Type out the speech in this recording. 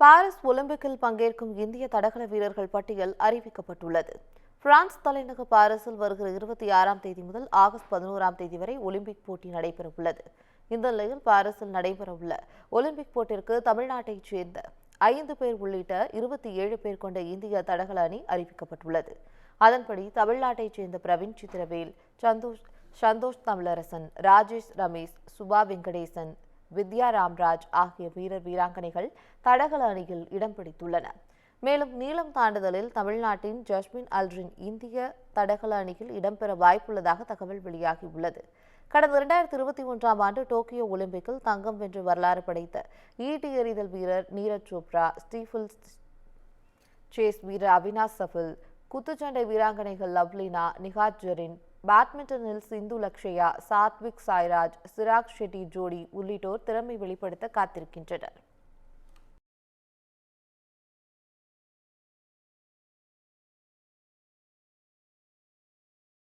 Paris ஒலிம்பிக்கில் பங்கேற்கும் இந்திய தடகள வீரர்கள் பட்டியல் அறிவிக்கப்பட்டுள்ளது. பிரான்ஸ் தலைநகர் பாரிஸில் வருகிற 26ஆம் தேதி முதல் ஆகஸ்ட் 11ஆம் தேதி வரை ஒலிம்பிக் போட்டி நடைபெறவுள்ளது. இந்த நிலையில் பாரிஸில் நடைபெறவுள்ள ஒலிம்பிக் போட்டிற்கு தமிழ்நாட்டைச் சேர்ந்த 5 பேர் உள்ளிட்ட 27 பேர் கொண்ட இந்திய தடகள அணி அறிவிக்கப்பட்டுள்ளது. அதன்படி தமிழ்நாட்டைச் சேர்ந்த பிரவீன் சித்திரவேல், சந்தோஷ் தமிழரசன், ராஜேஷ் ரமேஷ், சுபா வெங்கடேசன், வித்யா ராம்ராஜ் ஆகிய வீராங்கனைகள் தடகள அணியில் இடம் பிடித்துள்ளனர். மேலும் நீளம் தாண்டுதலில் தமிழ்நாட்டின் ஜஸ்மின் அல்ரின் இந்திய தடகள அணியில் இடம்பெற வாய்ப்புள்ளதாக தகவல் வெளியாகியுள்ளது. கடந்த 2021ஆம் ஆண்டு டோக்கியோ ஒலிம்பிக்கில் தங்கம் வென்று வரலாறு படைத்த ஈட்டி எறிதல் வீரர் நீரஜ் சோப்ரா, ஸ்டீஃபில் சேஸ் வீரர் அவினாஷ் சஃபில், குத்துச்சண்டை வீராங்கனைகள் லவ்லினா, நிகாத் ஜெரின், பேட்மிண்டனில் சிந்து லக்ஷயா, சாத்விக் சாய்ராஜ், சிராக் ஷெட்டி ஜோடி உள்ளிட்டோர் திறமை வெளிப்படுத்த காத்திருக்கின்றனர்.